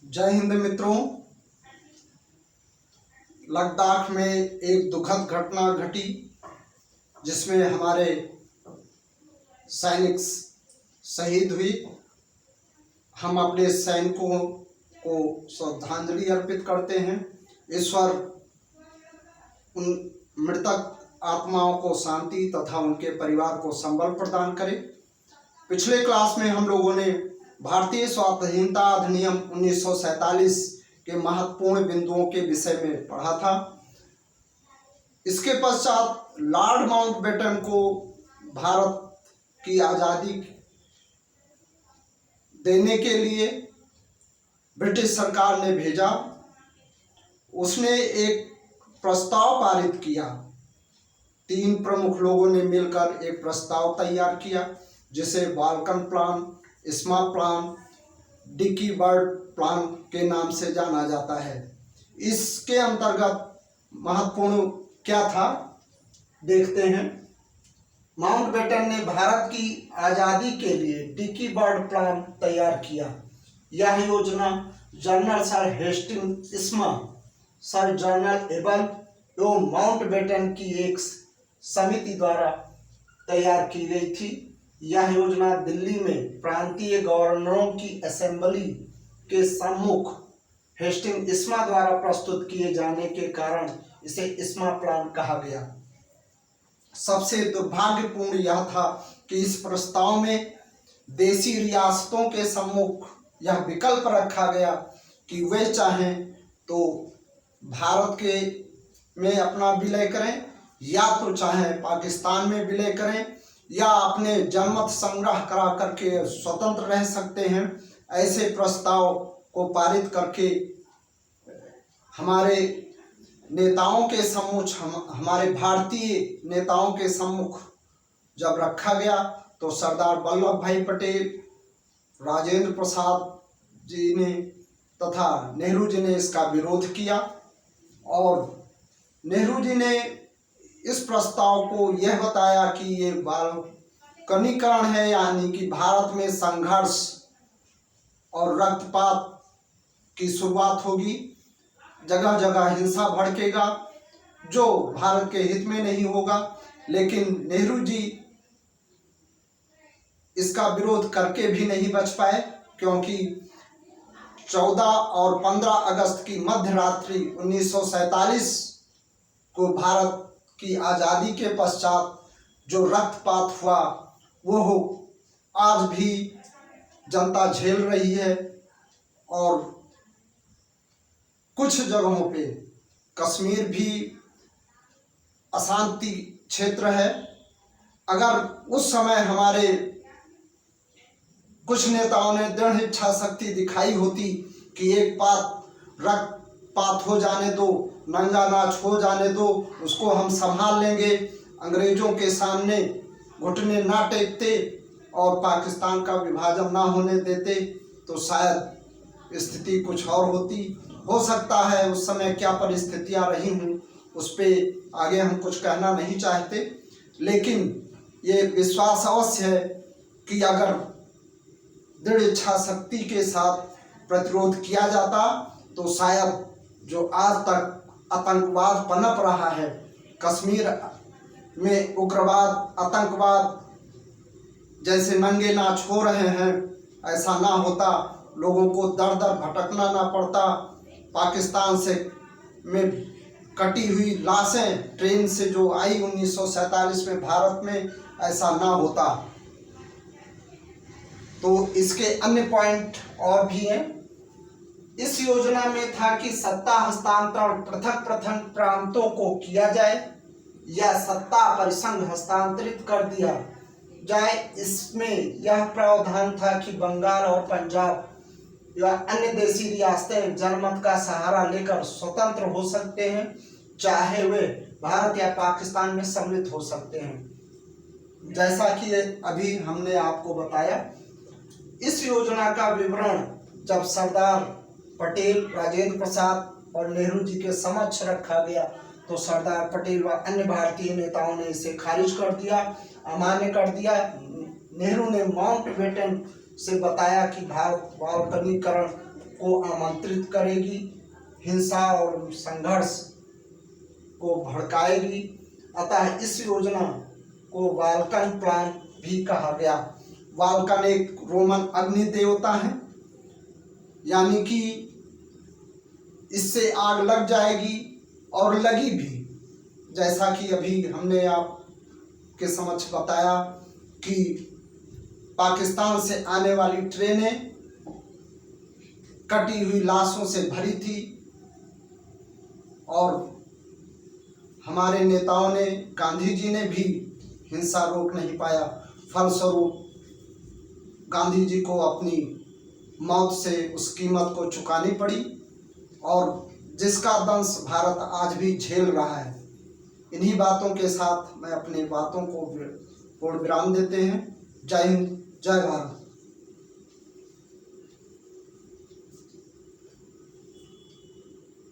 जय हिंद मित्रों। लद्दाख में एक दुखद घटना घटी जिसमें हमारे सैनिक शहीद हुई। हम अपने सैनिकों को श्रद्धांजलि अर्पित करते हैं। ईश्वर उन मृतक आत्माओं को शांति तथा उनके परिवार को संबल प्रदान करे। पिछले क्लास में हम लोगों ने भारतीय स्वाधीनता अधिनियम 1947 के महत्वपूर्ण बिंदुओं के विषय में पढ़ा था। इसके पश्चात लॉर्ड माउंटबेटन को भारत की आज़ादी देने के लिए ब्रिटिश सरकार ने भेजा। उसने एक प्रस्ताव पारित किया। 3 प्रमुख लोगों ने मिलकर एक प्रस्ताव तैयार किया जिसे बाल्कन प्लान, इस्मा प्लान, डिकी बर्ड प्लान के नाम से जाना जाता है। इसके अंतर्गत महत्वपूर्ण क्या था देखते हैं। माउंटबेटन ने भारत की आज़ादी के लिए डिकी बर्ड प्लान तैयार किया। यह योजना जनरल सर हेस्टिंग्स इस्मा, सर जनरल एबल एवं माउंटबेटन की एक समिति द्वारा तैयार की गई थी। यह योजना दिल्ली में प्रांतीय गवर्नरों की असेंबली के सम्मुख हेस्टिंग्स इस्मा द्वारा प्रस्तुत किए जाने के कारण इसे इस्मा प्लान कहा गया। सबसे दुर्भाग्यपूर्ण यह था कि इस प्रस्ताव में देशी रियासतों के सम्मुख यह विकल्प रखा गया कि वे चाहें तो भारत के में अपना विलय करें या तो चाहें पाकिस्तान में विलय करें या अपने जनमत संग्रह करा करके स्वतंत्र रह सकते हैं। ऐसे प्रस्ताव को पारित करके हमारे नेताओं के सम्मुख हमारे भारतीय नेताओं के सम्मुख जब रखा गया तो सरदार वल्लभ भाई पटेल, राजेंद्र प्रसाद जी ने तथा नेहरू जी ने इसका विरोध किया और नेहरू जी ने इस प्रस्ताव को यह बताया कि ये बाल्कनीकरण है, यानी कि भारत में संघर्ष और रक्तपात की शुरुआत होगी, जगह जगह हिंसा भड़केगा जो भारत के हित में नहीं होगा। लेकिन नेहरू जी इसका विरोध करके भी नहीं बच पाए, क्योंकि 14 और 15 अगस्त की मध्य रात्रि 1947 को भारत की आज़ादी के पश्चात जो रक्तपात हुआ वो आज भी जनता झेल रही है। और कुछ जगहों पे कश्मीर भी अशांति क्षेत्र है। अगर उस समय हमारे कुछ नेताओं ने दृढ़ इच्छा शक्ति दिखाई होती कि एक बात रक्तपात हो जाने दो, नंगा नाच हो जाने दो, उसको हम संभाल लेंगे, अंग्रेजों के सामने घुटने ना टेकते और पाकिस्तान का विभाजन ना होने देते, तो शायद स्थिति कुछ और होती। हो सकता है उस समय क्या परिस्थितियां रही हूँ उस पर आगे हम कुछ कहना नहीं चाहते, लेकिन ये विश्वास अवश्य है कि अगर दृढ़ इच्छा शक्ति के साथ प्रतिरोध किया जाता तो शायद जो आज तक आतंकवाद पनप रहा है, कश्मीर में उग्रवाद, आतंकवाद जैसे नंगे नाच हो रहे हैं, ऐसा ना होता, लोगों को दर दर भटकना ना पड़ता, पाकिस्तान से में कटी हुई लाशें ट्रेन से जो आई 1947 में भारत में, ऐसा ना होता। तो इसके अन्य पॉइंट और भी हैं। इस योजना में था कि सत्ता हस्तांतरण पृथक पृथक प्रांतों को किया जाए या सत्ता परिसंघ हस्तांतरित कर दिया जाए। इसमें यह प्रावधान था कि बंगाल और पंजाब या अन्य देशी रियासतें जनमत का सहारा लेकर स्वतंत्र हो सकते हैं, चाहे वे भारत या पाकिस्तान में सम्मिलित हो सकते हैं। जैसा कि अभी हमने आपको बताया, इस योजना का विवरण जब सरदार पटेल, राजेंद्र प्रसाद और नेहरू जी के समक्ष रखा गया तो सरदार पटेल व अन्य भारतीय नेताओं ने इसे खारिज कर दिया, अमान्य कर दिया। नेहरू ने माउंटबेटन से बताया कि भारत बाल्कनीकरण को आमंत्रित करेगी, हिंसा और संघर्ष को भड़काएगी। अतः इस योजना को वाल्कन प्लान भी कहा गया। वाल्कन एक रोमन अग्नि देवता है, यानी कि इससे आग लग जाएगी और लगी भी। जैसा कि अभी हमने आपके समक्ष बताया कि पाकिस्तान से आने वाली ट्रेनें कटी हुई लाशों से भरी थी और हमारे नेताओं ने, गांधी जी ने भी हिंसा रोक नहीं पाया। फलस्वरूप गांधी जी को अपनी मौत से उस कीमत को चुकानी पड़ी और जिसका दंश भारत आज भी झेल रहा है। इन्हीं बातों के साथ मैं अपनी बातों को पूर्ण विराम देते हैं। जय हिंद, जय भारत।